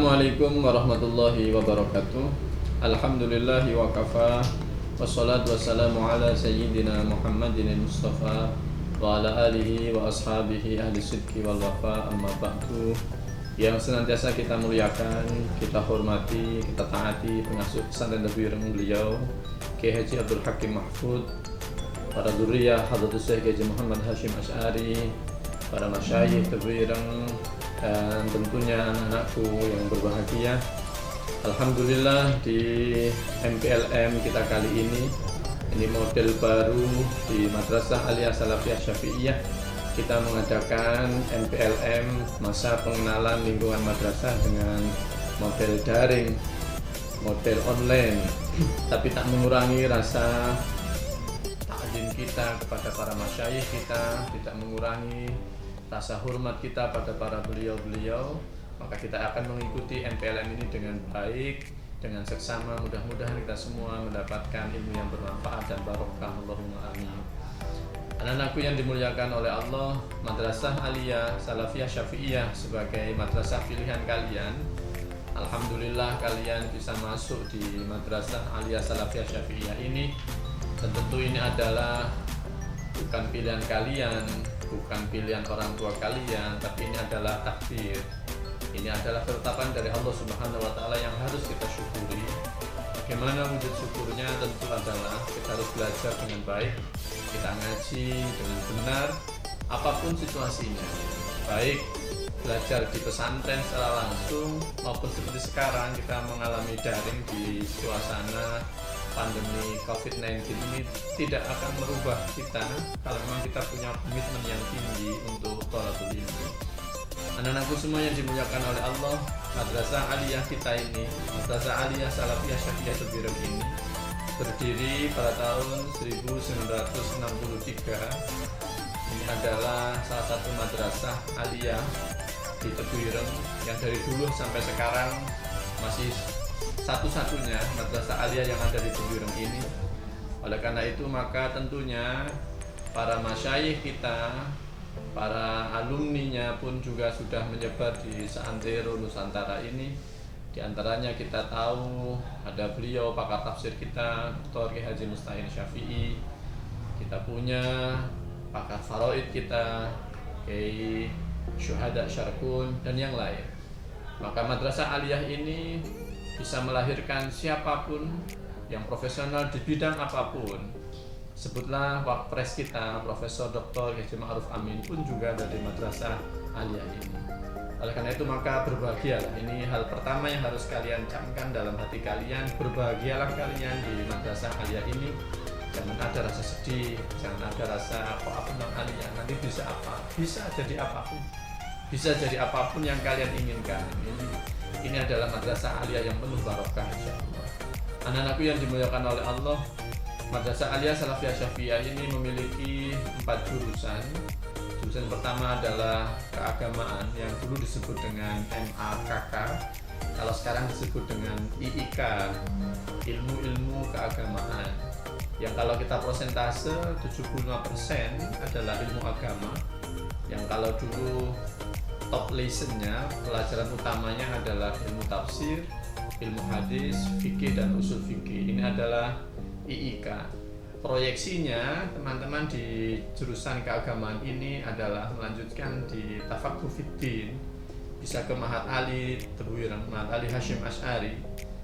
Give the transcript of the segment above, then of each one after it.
Assalamualaikum warahmatullahi wabarakatuh. Alhamdulillahi wa kafa. Wassalatu wassalamu ala sayyidina Muhammadin Mustafa wa ala alihi wa ashabihi ahli sidqi wal wafa, amma ba'du. Yang senantiasa kita muliakan, kita hormati, kita taati pengasuh pesantren Tebuireng beliau Kiai Haji Abdul Hakim Mahfud, para dzurriyyah Hadratus Syekh Haji Muhammad Hashim Asy'ari, para masyayikh Tebuireng, dan tentunya anak-anakku yang berbahagia. Alhamdulillah di MPLM kita kali ini model baru di Madrasah Aliyah Salafiyah Syafi'iyah. Kita mengadakan MPLM, masa pengenalan lingkungan madrasah, dengan model daring, model online, tapi tak mengurangi rasa takzim kita kepada para masyayikh kita, tidak mengurangi rasa hormat kita pada para beliau-beliau. Maka kita akan mengikuti MPLM ini dengan baik, dengan seksama. Mudah-mudahan kita semua mendapatkan ilmu yang bermanfaat dan barokah. Allahumma amin. Anak-anakku yang dimuliakan oleh Allah, Madrasah Aliyah Salafiyah Syafi'iyah sebagai madrasah pilihan kalian, alhamdulillah kalian bisa masuk di Madrasah Aliyah Salafiyah Syafi'iyah ini. Dan tentu ini adalah bukan pilihan kalian, bukan pilihan orang tua kalian, tapi ini adalah takdir. Ini adalah ketetapan dari Allah Subhanahu wa Ta'ala yang harus kita syukuri. Bagaimana wujud syukurnya? Tentu adalah kita harus belajar dengan baik, kita ngaji dengan benar, apapun situasinya. Baik belajar di pesantren secara langsung maupun seperti sekarang kita mengalami daring di suasana pandemi COVID-19 ini, tidak akan merubah kita kalau memang kita punya komitmen yang tinggi untuk thalathul ilmi. Anak-anakku semua yang dimuliakan oleh Allah, Madrasah Aliyah kita ini, Madrasah Aliyah Salafiyah Syafi'iyah Tebuireng ini berdiri pada tahun 1963. Ini adalah salah satu madrasah aliyah di Tebuireng yang dari dulu sampai sekarang masih satu-satunya madrasah aliyah yang ada di Tebuireng ini. Oleh karena itu maka tentunya para masyayikh kita, para alumninya pun juga sudah menyebar di seantero Nusantara ini. Di antaranya kita tahu ada beliau pakar tafsir kita, Dr. Kiai Haji Musta'in Syafi'i. Kita punya pakar faraid kita, Kiai Syuhada Syarkun, dan yang lain. Maka madrasah aliyah ini bisa melahirkan siapapun yang profesional di bidang apapun. Sebutlah wakpres kita, Profesor Dr. Haji Ma'ruf Amin pun juga dari madrasah aliyah ini. Oleh karena itu maka berbahagialah. Ini hal pertama yang harus kalian camkan dalam hati kalian. Berbahagialah kalian di madrasah aliyah ini. Jangan ada rasa sedih, jangan ada rasa kok aku non aliyah nanti bisa apa? Bisa jadi apapun. Bisa jadi apapun yang kalian inginkan. Ini adalah madrasah aliyah yang penuh barokah, insyaallah. Anak-anakku yang dimuliakan oleh Allah, Madrasah Aliyah Salafiyah Syafi'iyah ini memiliki 4 jurusan. Jurusan pertama adalah keagamaan yang dulu disebut dengan MAKK, kalau sekarang disebut dengan IIK, ilmu-ilmu keagamaan. Yang kalau kita persentase 75% adalah ilmu agama. Yang kalau dulu top lessonnya, pelajaran utamanya adalah ilmu tafsir, ilmu hadis, fikih dan usul fikih. Ini adalah IIK. Proyeksinya teman-teman di jurusan keagamaan ini adalah melanjutkan di Tafaqquh Fiddin, bisa ke Ma'had Ali Tebuireng, Ma'had Ali Hashim Asy'ari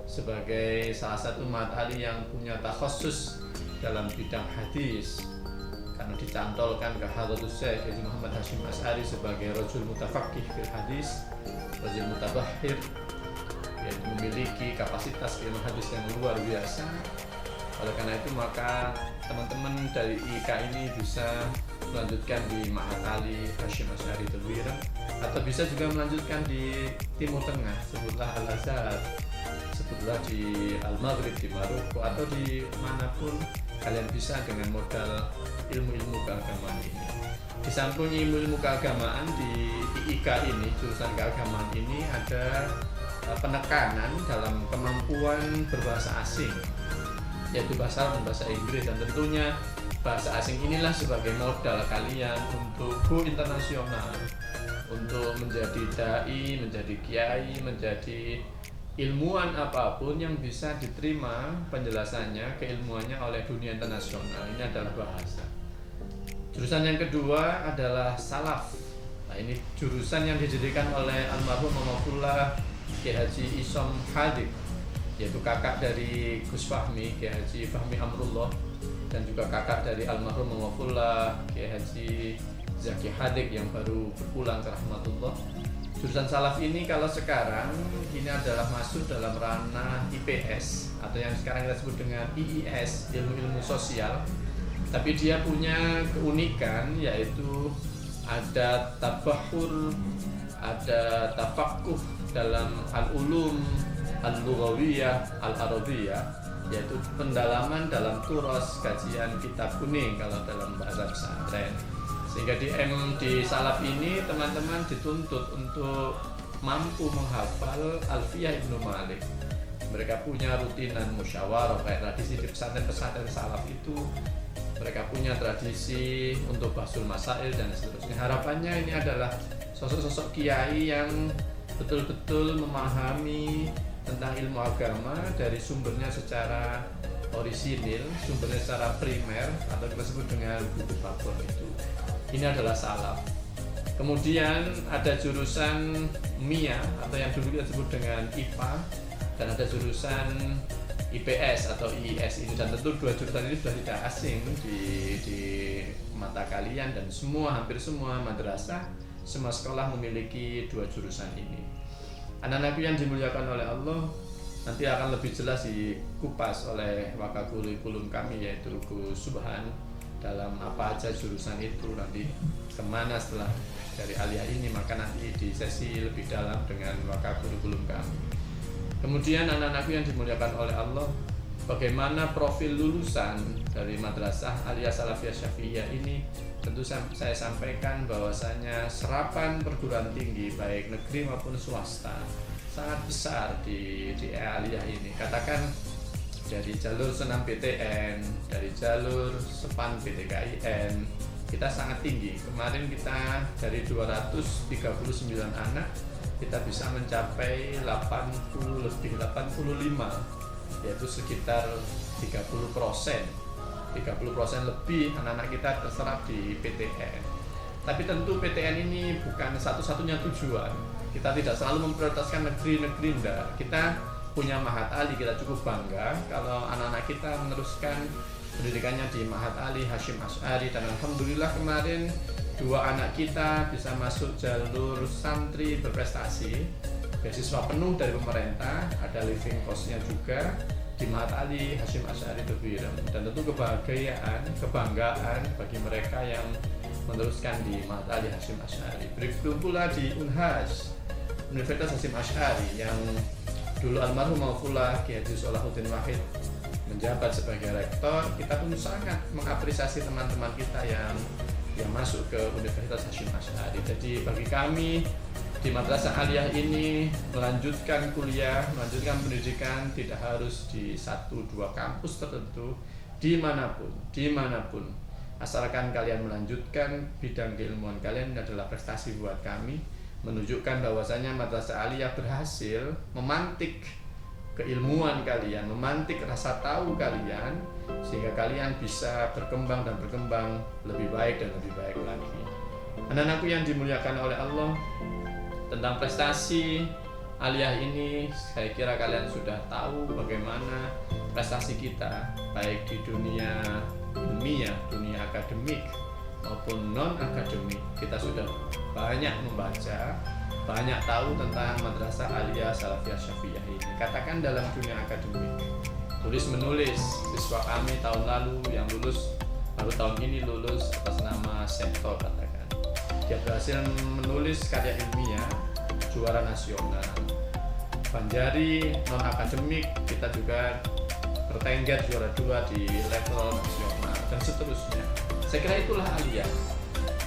sebagai salah satu Ma'had Ali yang punya takhassus dalam bidang hadis, karena dicantolkan ke Hadratus Syekh Haji Muhammad Hashim Asy'ari sebagai rajul mutafaqqih fil hadis, rajul mutabahhir, yang memiliki kapasitas ilmu hadis yang luar biasa. Oleh karena itu maka teman-teman dari IK ini bisa melanjutkan di Ma'had Ali Hashim Asy'ari Tebuireng, atau bisa juga melanjutkan di Timur Tengah, sebutlah Al-Azhar, sebutlah di Al-Maghrib di Maroko, atau di manapun kalian bisa dengan modal ilmu-ilmu keagamaan ini. Di samping ilmu-ilmu keagamaan di IIK ini, jurusan keagamaan ini ada penekanan dalam kemampuan berbahasa asing, yaitu bahasa Arab dan bahasa Inggris. Dan tentunya bahasa asing inilah sebagai modal kalian untuk go internasional, untuk menjadi dai, menjadi kiai, menjadi ilmuwan apapun yang bisa diterima penjelasannya, keilmuannya oleh dunia internasional. Ini adalah bahasa. Jurusan yang kedua adalah salaf. Nah, ini jurusan yang didirikan oleh almarhum Maulana Kiai Haji Isom Hadik, yaitu kakak dari Gus Fahmi, Kiai Haji Fahmi Amrullah, dan juga kakak dari almarhum Maulana Kiai Haji Zaki Hadik yang baru berpulang ke rahmatullah. Jurusan salaf ini kalau sekarang ini adalah masuk dalam ranah IPS atau yang sekarang kita sebut dengan IIS, ilmu-ilmu sosial. Tapi dia punya keunikan yaitu ada tabahur, ada tafakuh dalam al-ulum al-lughawiyah al-arabiyah, yaitu pendalaman dalam turos, kajian kitab kuning kalau dalam bahasa pesantren. Sehingga di salaf ini teman-teman dituntut untuk mampu menghafal Alfiyah Ibnu Malik. Mereka punya rutinan musyawarah kayak tradisi di pesantren-pesantren salaf itu. Mereka punya tradisi untuk bahsul masail dan seterusnya. Harapannya ini adalah sosok-sosok kiai yang betul-betul memahami tentang ilmu agama dari sumbernya secara orisinil, sumbernya secara primer atau kita sebut dengan buku bakor itu. Ini adalah salaf. Kemudian ada jurusan MIA atau yang dulu kita sebut dengan IPA, dan ada jurusan IPS atau IIS ini, dan tentu dua jurusan ini sudah tidak asing di mata kalian, dan hampir semua madrasah, semua sekolah memiliki dua jurusan ini. Anak-anakku yang dimuliakan oleh Allah, nanti akan lebih jelas dikupas oleh wakakurikulum kami yaitu Gus Subhan dalam apa aja jurusan itu, nanti kemana setelah dari aliyah ini, maka nanti di sesi lebih dalam dengan wakakurikulum kami. Kemudian anak-anakku yang dimuliakan oleh Allah, bagaimana profil lulusan dari Madrasah Aliyah Salafiyah Syafi'iyah ini? Tentu saya sampaikan bahwasanya serapan perguruan tinggi baik negeri maupun swasta sangat besar di Aliyah ini. Katakan dari jalur senam PTN, dari jalur sepan PTKIN, kita sangat tinggi. Kemarin kita dari 239 anak, kita bisa mencapai 85, yaitu sekitar 30% lebih anak-anak kita terserap di PTN. Tapi tentu PTN ini bukan satu-satunya tujuan. Kita tidak selalu memprioritaskan negeri-negeri, enggak. Kita punya Mahat Ali, kita cukup bangga kalau anak-anak kita meneruskan pendidikannya di Mahat Ali Hasyim Asy'ari, dan alhamdulillah kemarin 2 anak kita bisa masuk jalur santri berprestasi, beasiswa penuh dari pemerintah, ada living cost-nya juga di Mahat Ali Hasyim Asy'ari Tebuireng, dan tentu kebanggaan bagi mereka yang meneruskan di Mahat Ali Hasyim Asy'ari. Begitu pula di Unhas, Universitas Hasyim Asy'ari yang dulu almarhum Maulana Kiai Haji Salahuddin Wahid menjabat sebagai rektor. Kita pun sangat mengapresiasi teman-teman kita yang masuk ke Universitas Hasyim Asy'ari. Jadi bagi kami di Madrasah Aliyah ini melanjutkan kuliah, melanjutkan pendidikan tidak harus di 1-2 kampus tertentu, dimanapun asalkan kalian melanjutkan bidang keilmuan kalian, ini adalah prestasi buat kami, menunjukkan bahwasanya Madrasah Aliyah berhasil memantik keilmuan kalian, memantik rasa tahu kalian, sehingga kalian bisa berkembang lebih baik dan lebih baik lagi. Anak-anakku yang dimuliakan oleh Allah, tentang prestasi Aliyah ini saya kira kalian sudah tahu bagaimana prestasi kita baik di dunia ilmiah, dunia akademik maupun non-akademik. Kita sudah banyak membaca, banyak tahu tentang Madrasah Aliyah Salafiyah Syafi'iyah ini. Katakan dalam dunia akademik, tulis-menulis, siswa kami tahun lalu yang lulus, baru tahun ini lulus atas nama sektor, katakan dia berhasil menulis karya ilmiah, juara nasional. Banjari non-akademik, kita juga bertengger juara 2 di level nasional, dan seterusnya. Saya kira itulah Aliyah.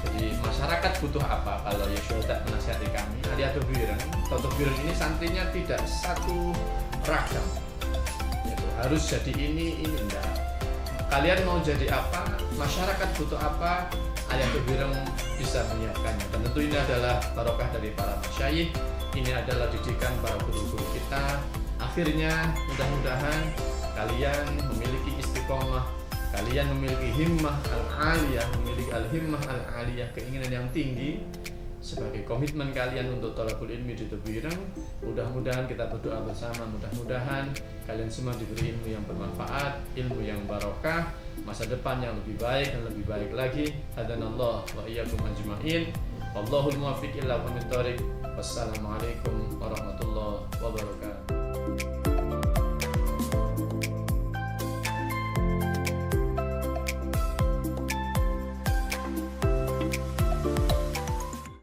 Jadi masyarakat butuh apa kalau Yeshuda menasihati kami? Aliyah Tebuireng, Tebuireng ini santrinya tidak satu ragam, yaitu harus jadi ini enggak. Kalian mau jadi apa? masyarakat butuh apa, Aliyah Tebuireng bisa menyiapkannya. Dan tentu ini adalah barokah dari para masyayikh, ini adalah didikan para guru-guru kita. Akhirnya mudah-mudahan kalian memiliki istiqomah, kalian memiliki himmah al-aliyah, memiliki al-himmah al-aliyah, keinginan yang tinggi sebagai komitmen kalian untuk thalabul ilmi di Tebuireng. Mudah-mudahan kita berdoa bersama, mudah-mudahan kalian semua diberi ilmu yang bermanfaat, ilmu yang barokah, masa depan yang lebih baik dan lebih baik lagi. Hadanallah wa iyyakum ajma'in. Wallahul muwaffiq ila aqwamit thoriq. Wassalamualaikum warahmatullahi wabarakatuh.